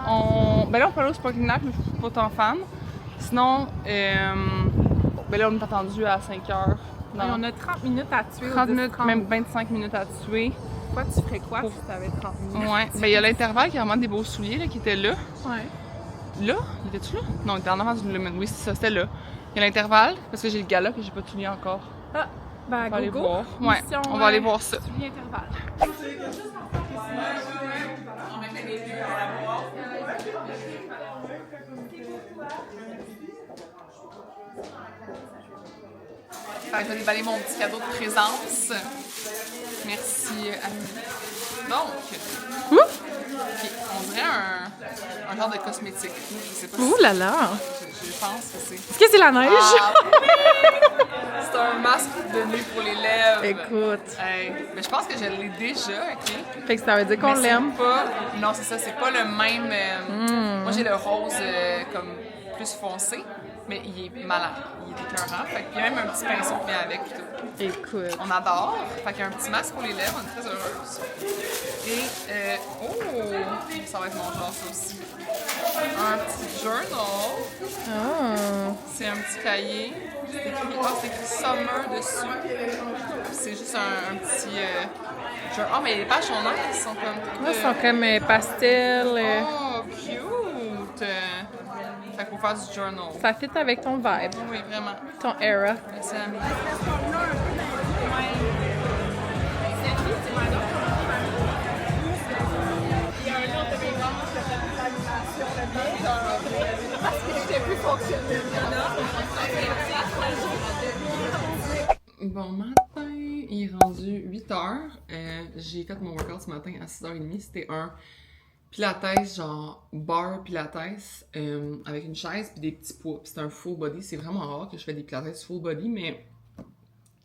on peut aller au Sparkling Night, mais je suis pas tant fan. Sinon, là, on est attendu à 5 heures. Et on a 30 minutes à tuer. 30 minutes, même 25 minutes à tuer. Toi, tu ferais quoi si t'avais 30 minutes? Ouais, il y a l'intervalle qui a vraiment des beaux souliers là, qui étaient là. Ouais. Là? Il était-tu là? Non, il était en avant du Lululemon. Oui, c'est ça, c'était là. Il y a l'intervalle, parce que j'ai le gala que j'ai pas de souliers encore. Ah, ben On va aller go. voir. Ouais, Mission, on va aller voir ça. Soulier intervalle. Fait que je vais déballer mon petit cadeau de présence. Merci, Amélie. Donc, ok, on dirait un genre de cosmétique. Je sais pas Ouh si là là! je pense que c'est. Est-ce que c'est la neige? Ah, c'est un masque de nuit pour les lèvres. Écoute. Hey, mais je pense que je l'ai déjà, ok? Fait que ça veut dire qu'on Mais c'est l'aime. pas. Non, c'est ça, c'est pas le même. Moi, j'ai le rose comme plus foncé, mais il est malade. Il est écœurant. Fait qu'il y a même un petit pinceau qui vient avec. Puis tout. Écoute. On adore. Fait qu'il y a un petit masque pour les lèvres, on est très heureuse. Et, ça va être mon genre, ça aussi. Un petit journal. Oh. C'est un petit cahier. C'est écrit Summer dessus. C'est juste un petit. journal. Oh, mais les pages sont nice. Ils sont comme. Moi, ils sont comme pastel. Oh, cute! Fait qu'on faire du journal. Ça fit avec ton vibe, Oui, vraiment. ton era. Merci, Amélie. Bon matin, il est rendu 8h. J'ai fait mon workout ce matin à 6h30. C'était un pilates, genre bar pilates, avec une chaise puis des petits poids. Puis c'était un full body. C'est vraiment rare que je fais des pilates full body, mais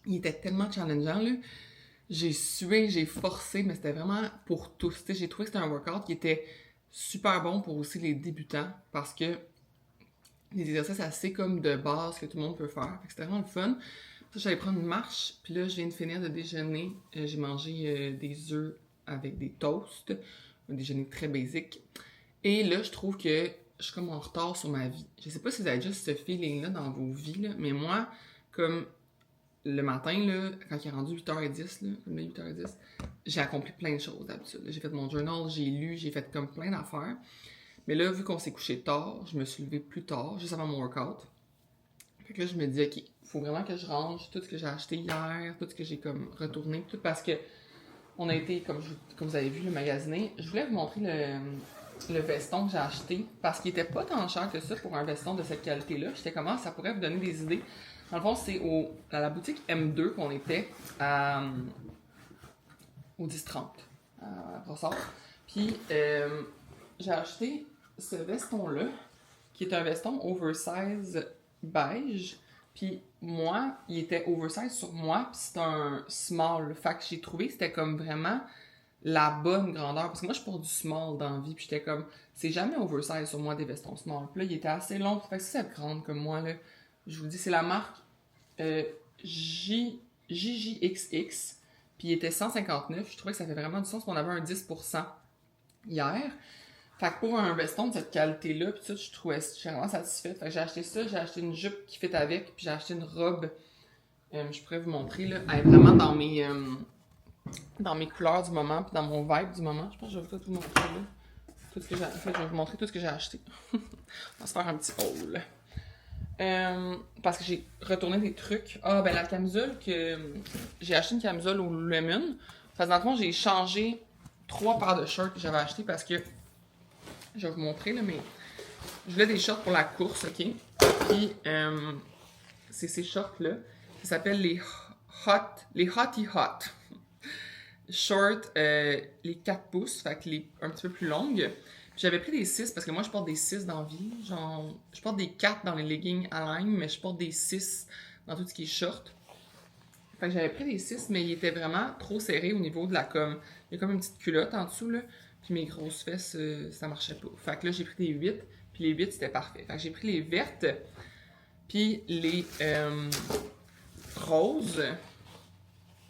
il était tellement challengeant, là. J'ai sué, j'ai forcé, mais c'était vraiment pour tous. T'sais, j'ai trouvé que c'était un workout qui était super bon pour aussi les débutants parce que des exercices assez comme de base que tout le monde peut faire. Fait que c'était vraiment le fun. Puis j'allais prendre une marche, puis là, je viens de finir de déjeuner. J'ai mangé des œufs avec des toasts, un déjeuner très basique. Et là, je trouve que je suis comme en retard sur ma vie. Je sais pas si vous avez juste ce feeling-là dans vos vies, là, mais moi, comme le matin, là, quand il est rendu 8h10, là, comme là, 8h10, j'ai accompli plein de choses d'habitude. J'ai fait mon journal, j'ai lu, j'ai fait comme plein d'affaires. Mais là, vu qu'on s'est couché tard, je me suis levée plus tard, juste avant mon workout. Fait que là, je me dis, OK, faut vraiment que je range tout ce que j'ai acheté hier, tout ce que j'ai comme retourné, tout parce que on a été, comme vous avez vu, le magasiner. Je voulais vous montrer le veston que j'ai acheté parce qu'il était pas tant cher que ça pour un veston de cette qualité-là. J'étais comment ça pourrait vous donner des idées. Dans le fond, c'est à la boutique M2 qu'on était au 10-30 à Brossard. Puis j'ai acheté ce veston-là, qui est un veston oversize beige. Puis moi, il était oversize sur moi, puis c'est un small. Fait que j'ai trouvé que c'était comme vraiment la bonne grandeur. Parce que moi, je porte du small dans la vie, puis j'étais comme, c'est jamais oversize sur moi des vestons small. Puis là, il était assez long. Fait que si c'est grande comme moi, là, je vous dis, c'est la marque JJXX, puis il était 159. Je trouvais que ça fait vraiment du sens qu'on avait un 10% hier. Fait que pour un veston de cette qualité-là, pis ça, j'étais vraiment satisfaite. Fait que j'ai acheté ça, j'ai acheté une jupe qui fit avec, puis j'ai acheté une robe, je pourrais vous montrer, là. Elle est vraiment dans mes couleurs du moment, puis dans mon vibe du moment. Je pense que je vais tout vous montrer, là. Tout ce que j'ai, en fait, je vais vous montrer tout ce que j'ai acheté. On va se faire un petit haul. Parce que j'ai retourné des trucs. Ah, ben la camisole que... J'ai acheté une camisole au Lululemon. Parce que dans le fond, j'ai changé 3 paires de shorts que j'avais achetés parce que... Je vais vous montrer, là, mais... Je voulais des shorts pour la course, OK? Puis, c'est ces shorts-là. Ça s'appelle les Hottie Hot. Shorts, les 4 pouces, fait que les un petit peu plus longues. Puis j'avais pris des 6 parce que moi je porte des 6 dans la vie. Genre, je porte des 4 dans les leggings Align, mais je porte des 6 dans tout ce qui est short. Fait que j'avais pris des 6, mais ils étaient vraiment trop serrés au niveau de la comme. Il y a comme une petite culotte en dessous, là. Puis mes grosses fesses, ça marchait pas. Fait que là, j'ai pris des 8, puis les 8 c'était parfait. Fait que j'ai pris les vertes, puis les roses,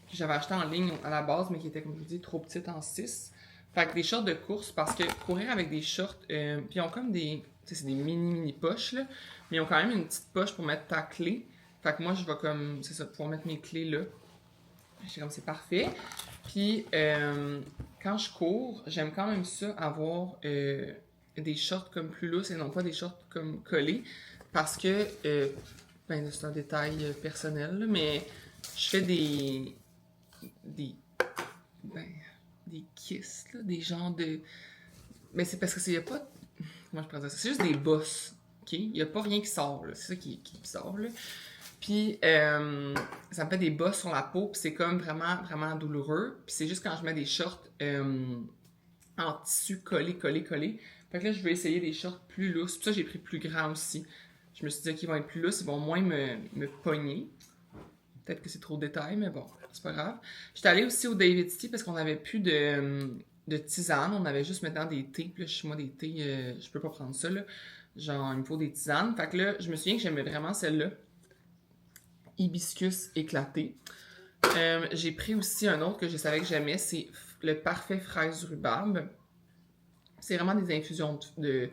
que j'avais acheté en ligne à la base, mais qui étaient, comme je vous dis, trop petites en 6. Fait que des shorts de course, parce que courir avec des shorts, puis ils ont comme des, tu sais, c'est des mini poches, là, mais ils ont quand même une petite poche pour mettre ta clé. Fait que moi, je vais comme, c'est ça, pouvoir mettre mes clés là. J'ai comme, c'est parfait. Puis, quand je cours, j'aime quand même ça, avoir des shorts comme plus lousses et non pas des shorts comme collés, parce que, ben, c'est un détail personnel, là, mais je fais des kisses, là, des genres de... Mais c'est parce que c'est, y a pas... Comment je pourrais dire ça? C'est juste des bosses, ok? Il n'y a pas rien qui sort, là. C'est ça qui sort, là. Puis, ça me fait des bosses sur la peau, puis c'est comme vraiment, vraiment douloureux. Puis c'est juste quand je mets des shorts en tissu collé. Fait que là, je vais essayer des shorts plus lousses. Puis ça, j'ai pris plus grand aussi. Je me suis dit qu'ils vont être plus lousses, ils vont moins me pogner. Peut-être que c'est trop de détails, mais bon, c'est pas grave. J'étais allée aussi au David's Tea parce qu'on avait plus de tisane. On avait juste maintenant des thés. Puis là, chez moi, des thés, je peux pas prendre ça, là. Genre, il me faut des tisanes. Fait que là, je me souviens que j'aimais vraiment celle-là. Hibiscus éclaté. J'ai pris aussi un autre que je savais que j'aimais. C'est le parfait fraise rhubarbe. C'est vraiment des infusions de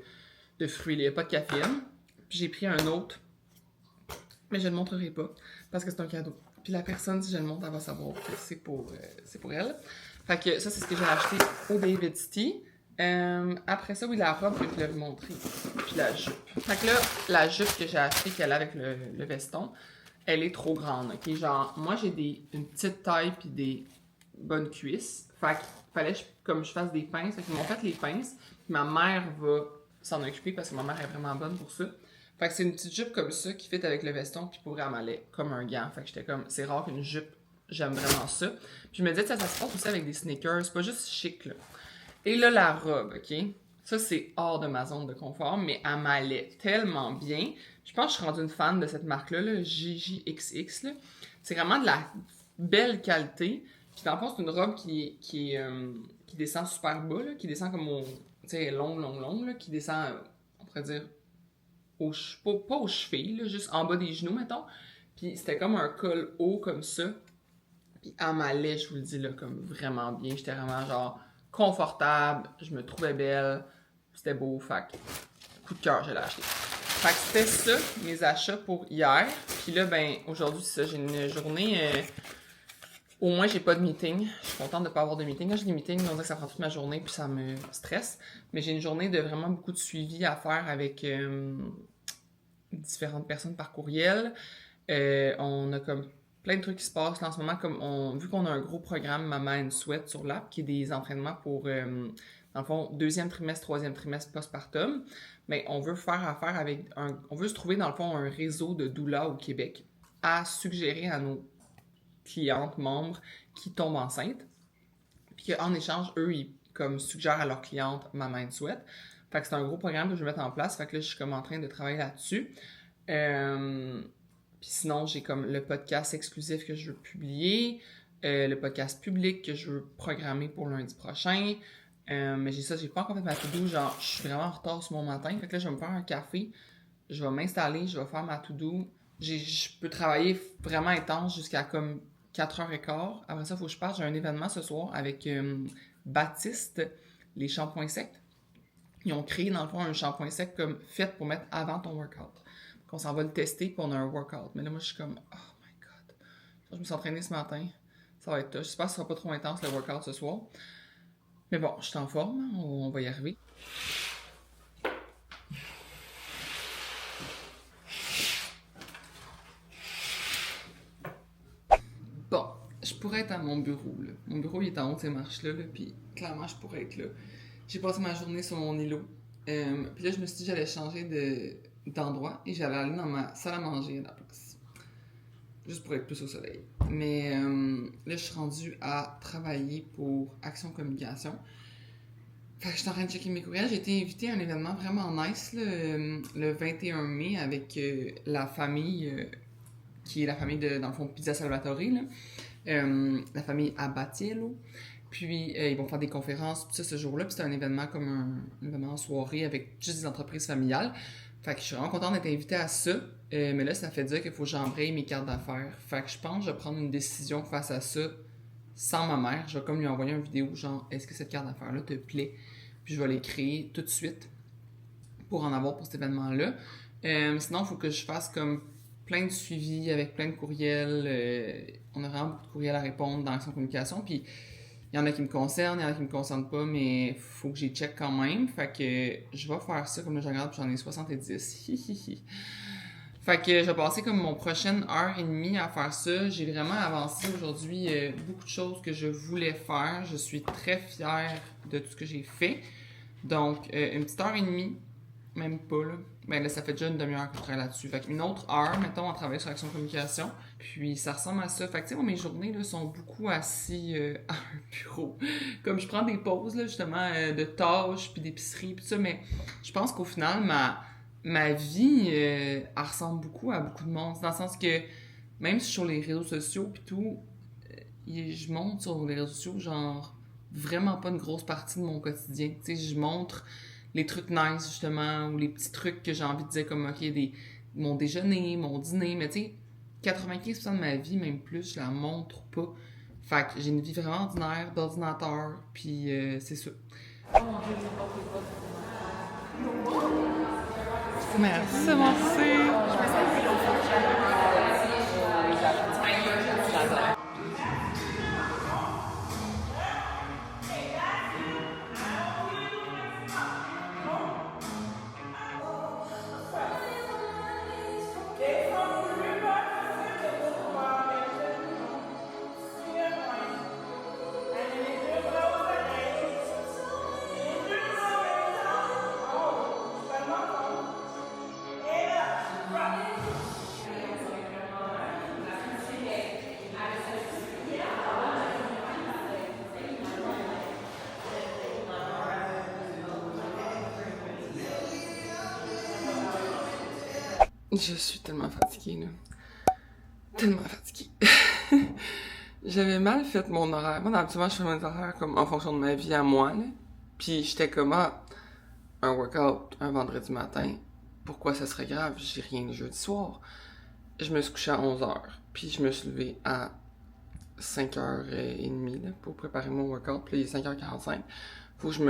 fruits. Il n'y a pas de caféine. Puis j'ai pris un autre. Mais je ne le montrerai pas. Parce que c'est un cadeau. Puis la personne, si je le montre, elle va savoir que c'est pour elle. Fait que ça, c'est ce que j'ai acheté au David's Tea. Après ça, oui, la robe que je voulais vous montrer. Puis la jupe. Fait que là, la jupe que j'ai achetée, qu'elle a avec le veston, elle est trop grande, ok? Genre, moi, j'ai une petite taille puis des bonnes cuisses. Fait qu'il fallait comme je fasse des pinces. Fait qu'ils m'ont fait les pinces. Puis ma mère va s'en occuper parce que ma mère est vraiment bonne pour ça. Fait que c'est une petite jupe comme ça qui fit avec le veston puis pour elle m'allait comme un gant. Fait que j'étais comme, c'est rare qu'une jupe, j'aime vraiment ça. Puis je me disais, ça se passe aussi avec des sneakers, c'est pas juste chic, là. Et là, la robe, ok? Ça, c'est hors de ma zone de confort, mais elle m'allait tellement bien. Je pense que je suis rendue une fan de cette marque-là, là, JJXX, là. C'est vraiment de la belle qualité. Puis dans le fond, c'est une robe qui descend super bas, là, qui descend comme au, tu sais, long, là, qui descend, on pourrait dire, pas aux chevilles, là, juste en bas des genoux, mettons. Puis c'était comme un col haut comme ça. Puis elle m'allait, je vous le dis, là, comme vraiment bien. J'étais vraiment genre confortable, je me trouvais belle, c'était beau, fait que coup de cœur, je l'ai acheté. Fait que c'était ça, mes achats pour hier. Puis là, ben, aujourd'hui, c'est ça, j'ai une journée... au moins, j'ai pas de meeting. Je suis contente de pas avoir de meeting. Quand j'ai des meetings, on dirait que ça prend toute ma journée, puis ça me stresse. Mais j'ai une journée de vraiment beaucoup de suivi à faire avec différentes personnes par courriel. On a comme plein de trucs qui se passent là, en ce moment. Vu qu'on a un gros programme Maman & Sweat sur l'app, qui est des entraînements pour, dans le fond, 2e trimestre, 3e trimestre postpartum, mais on veut faire affaire avec on veut se trouver, dans le fond, un réseau de doulas au Québec à suggérer à nos clientes, membres qui tombent enceintes. Puis qu'en échange, eux, ils comme suggèrent à leurs clientes Maman & Sweat. Fait que c'est un gros programme que je vais mettre en place. Fait que là, je suis comme en train de travailler là-dessus. Puis sinon, j'ai comme le podcast exclusif que je veux publier, le podcast public que je veux programmer pour lundi prochain. Mais j'ai pas encore fait ma to-do. Genre, je suis vraiment en retard sur mon matin. Fait que là, je vais me faire un café. Je vais m'installer, je vais faire ma to-do. Je peux travailler vraiment intense jusqu'à comme 4h15. Après ça, il faut que je parte. J'ai un événement ce soir avec Baptiste, les shampoings secs. Ils ont créé, dans le fond, un shampoing sec comme fait pour mettre avant ton workout. Donc, on s'en va le tester, puis on a un workout. Mais là, moi, je suis comme, oh my God. Je me suis entraînée ce matin. Ça va être tough. J'espère que ce sera pas trop intense, le workout, ce soir. Mais bon, je suis en forme. On va y arriver. Bon, je pourrais être à mon bureau, là. Mon bureau, il est en haut de ces marches-là, là, puis clairement, je pourrais être là. J'ai passé ma journée sur mon îlot. Puis là, je me suis dit que j'allais changer d'endroit et j'allais aller dans ma salle à manger à la place. Juste pour être plus au soleil. Mais là, je suis rendue à travailler pour Action Communication. Fait que je suis en train de checker mes courriels. J'ai été invitée à un événement vraiment nice, là, le 21 mai, avec la famille, qui est la famille de, dans le fond, Pizza Salvatore, là. La famille Abatiello. Puis, ils vont faire des conférences, tout ça, ce jour-là. Puis, c'est un événement comme un événement en soirée avec juste des entreprises familiales. Fait que je suis vraiment contente d'être invitée à ça. Mais là, ça fait dire qu'il faut que j'embraye mes cartes d'affaires. Fait que je pense que je vais prendre une décision face à ça sans ma mère. Je vais comme lui envoyer une vidéo genre, est-ce que cette carte d'affaires-là te plaît? Puis, je vais les créer tout de suite pour en avoir pour cet événement-là. Sinon, il faut que je fasse comme plein de suivis avec plein de courriels. On a vraiment beaucoup de courriels à répondre dans Action Communication. Puis, il y en a qui me concernent, il y en a qui me concernent pas, mais faut que j'y check quand même. Fait que je vais faire ça, comme là je regarde, puis j'en ai 70. Fait que je vais passer comme mon prochaine heure et demie à faire ça. J'ai vraiment avancé aujourd'hui beaucoup de choses que je voulais faire. Je suis très fière de tout ce que j'ai fait. Donc, une petite heure et demie, même pas là. Ben là, ça fait déjà une demi-heure que je travaille là-dessus. Fait qu'une autre heure, mettons, à travailler sur Action Communication. Puis ça ressemble à ça. Fait que tu sais, moi, mes journées là, sont beaucoup assis à un bureau. Comme je prends des pauses, là, justement, de tâches, puis d'épicerie, puis ça. Mais je pense qu'au final, ma vie, elle ressemble beaucoup à beaucoup de monde. Dans le sens que, même sur les réseaux sociaux, puis tout, je montre sur les réseaux sociaux, genre, vraiment pas une grosse partie de mon quotidien. Tu sais, je montre les trucs nice, justement, ou les petits trucs que j'ai envie de dire, comme, OK, mon déjeuner, mon dîner, mais tu sais, 95% de ma vie, même plus, je la montre pas. Fait que j'ai une vie vraiment ordinaire, d'ordinateur, puis c'est ça. Merci, Je suis tellement fatiguée, là. Tellement fatiguée. J'avais mal fait mon horaire. Moi, d'habitude, je fais mon horaire comme en fonction de ma vie à moi, là. Puis j'étais comme, un workout un vendredi matin, pourquoi ça serait grave? J'ai rien le jeudi soir. Je me suis couché à 11h. Puis je me suis levé à 5h30 là, pour préparer mon workout. Puis là, il est 5h45. Faut que je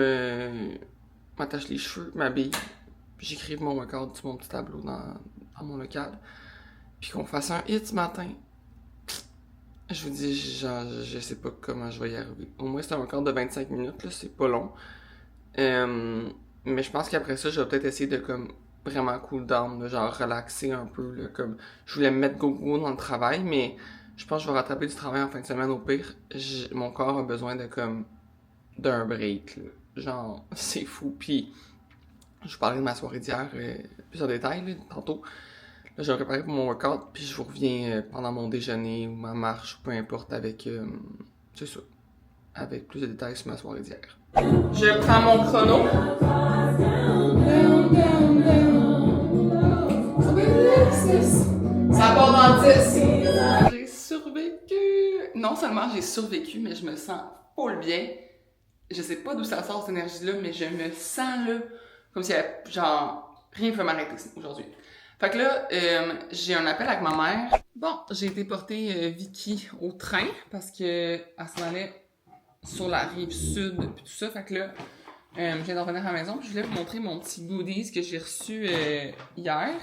m'attache les cheveux, m'habille. Puis j'écrive mon workout sur mon petit tableau dans mon local. Puis qu'on fasse un hit ce matin. Je vous dis, genre, je sais pas comment je vais y arriver. Au moins, c'est un workout de 25 minutes, là, c'est pas long. Mais je pense qu'après ça, je vais peut-être essayer de, comme, vraiment cool down, là, genre, relaxer un peu, là, comme, je voulais me mettre go-go dans le travail, mais je pense que je vais rattraper du travail en fin de semaine au pire. Mon corps a besoin de, comme, d'un break, là. Genre, c'est fou. Puis, je vous parlais de ma soirée d'hier, plus en détail, là, tantôt. Là, je vais préparer pour mon workout, puis je vous reviens pendant mon déjeuner ou ma marche, ou peu importe, avec, c'est ça, avec plus de détails sur ma soirée d'hier. Je prends mon chrono. Ça part dans 10. J'ai survécu. Non seulement j'ai survécu, mais je me sens full bien. Je sais pas d'où ça sort cette énergie-là, mais je me sens là, comme si, genre, rien ne peut m'arrêter aujourd'hui. Fait que là, j'ai un appel avec ma mère. Bon, j'ai été porter Vicky au train parce que elle s'en allait sur la rive sud puis tout ça. Fait que là, Je viens d'en revenir à la maison, puis je voulais vous montrer mon petit goodies que j'ai reçu hier.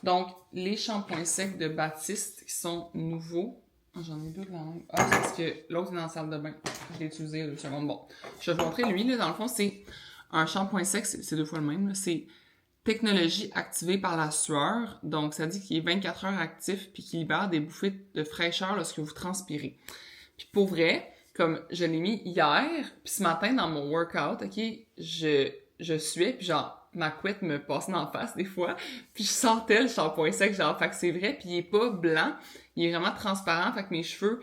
Donc, les shampoings secs de Baptiste qui sont nouveaux. Ah, j'en ai deux de la même. Ah, c'est parce que l'autre est dans la salle de bain. Je l'ai utilisé il y a 2 secondes. Bon, je vais vous montrer lui, là, dans le fond, c'est un shampoing sec, c'est 2 fois le même. Là. C'est technologie activée par la sueur. Donc, ça dit qu'il est 24 heures actif puis qu'il libère des bouffées de fraîcheur lorsque vous transpirez. Puis pour vrai, comme je l'ai mis hier, puis ce matin dans mon workout, ok, je suais, puis genre, ma couette me passait en face des fois, puis je sentais le shampoing sec, genre, fait que c'est vrai, puis il est pas blanc, il est vraiment transparent, fait que mes cheveux,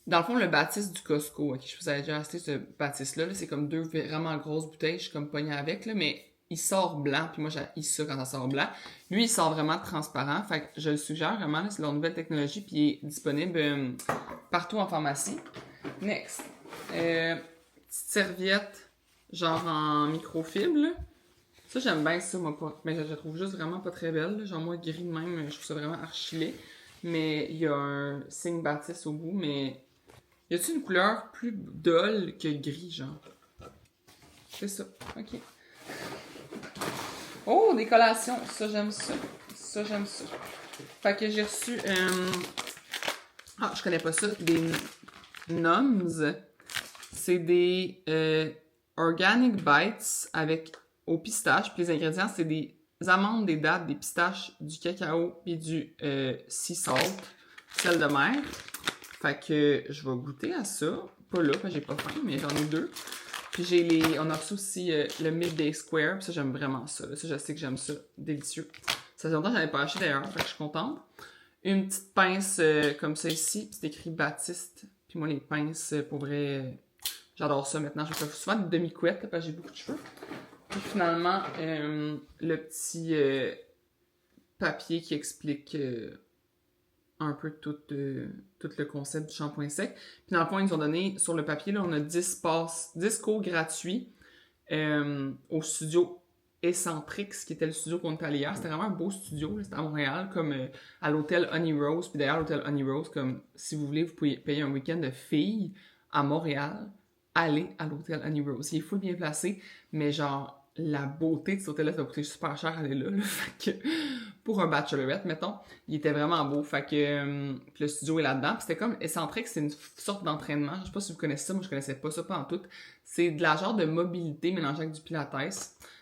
dans le fond, le Baptiste du Costco, ok, je vous avais déjà acheté ce Baptiste-là, là, c'est comme 2 vraiment grosses bouteilles, je suis comme pognée avec, là, mais il sort blanc, puis moi j'ai ça quand ça sort blanc. Lui, il sort vraiment transparent, fait que je le suggère vraiment, là, c'est leur nouvelle technologie, puis il est disponible partout en pharmacie. Next. Petite serviette, genre en microfibre, là. Ça, j'aime bien ça, moi, pas. Mais je la trouve juste vraiment pas très belle, là. Genre, moi, gris de même, je trouve ça vraiment archi-laid. Mais il y a un signe Baptiste au bout, mais... Y a-t-il une couleur plus dull que gris, genre? C'est ça. OK. Oh, des collations. Ça, j'aime ça. Ça, j'aime ça. Fait que j'ai reçu... Ah, je connais pas ça. Des Noms. C'est des Organic Bites avec au pistache. Puis les ingrédients, c'est des amandes, des dattes, des pistaches, du cacao et du sea salt, sel de mer. Fait que je vais goûter à ça. Pas là, parce que j'ai pas faim, mais j'en ai 2. Puis on a reçu aussi le Midday Square. Puis ça, j'aime vraiment ça. Ça, je sais que j'aime ça. Délicieux. Ça fait longtemps que j'en avais pas acheté d'ailleurs. Fait que je suis contente. Une petite pince comme ça ici. Puis c'est écrit Baptiste. Puis moi, les pinces, pour vrai, j'adore ça maintenant. Je fais souvent des demi-couettes parce que j'ai beaucoup de cheveux. Puis finalement, le petit papier qui explique un peu tout le concept du shampoing sec. Puis dans le fond, ils nous ont donné, sur le papier, là, on a 10 cours gratuits au studio Eccentrix, qui était le studio qu'on était allé hier. C'était vraiment un beau studio, là, c'était à Montréal, comme à l'hôtel Honey Rose. Puis d'ailleurs, l'hôtel Honey Rose, comme si vous voulez, vous pouvez payer un week-end de filles à Montréal, aller à l'hôtel Honey Rose. Il est full bien placé, mais genre, la beauté de cet hôtel-là, ça va coûter super cher aller là. Fait que, pour un bachelorette, mettons, il était vraiment beau. Fait que le studio est là-dedans. Puis c'était comme Eccentrix, c'est une sorte d'entraînement. Je sais pas si vous connaissez ça, moi je connaissais pas ça pas en tout. C'est de la genre de mobilité mélangée avec du pilates.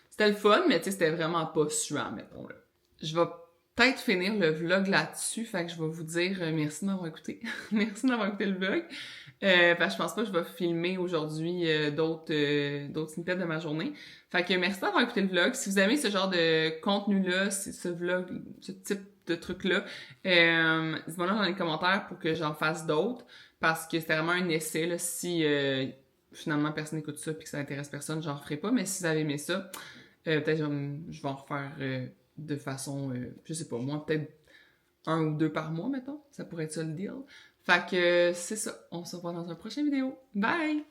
C'était le fun, mais tu sais, c'était vraiment pas suant, mettons là. Je vais peut-être finir le vlog là-dessus, fait que je vais vous dire merci de m'avoir écouté. Merci d'avoir écouté le vlog. Parce que je pense pas que je vais filmer aujourd'hui d'autres snippets de ma journée. Fait que merci d'avoir écouté le vlog. Si vous aimez ce genre de contenu-là, ce vlog, ce type de truc-là, dites-moi là dans les commentaires pour que j'en fasse d'autres. Parce que c'était vraiment un essai, là. Si finalement personne n'écoute ça puis que ça intéresse personne, j'en referai pas. Mais si vous avez aimé ça, peut-être je vais en refaire de façon, je sais pas, moi, peut-être 1 ou 2 par mois, mettons. Ça pourrait être ça le deal. Fait que c'est ça. On se revoit dans une prochaine vidéo. Bye!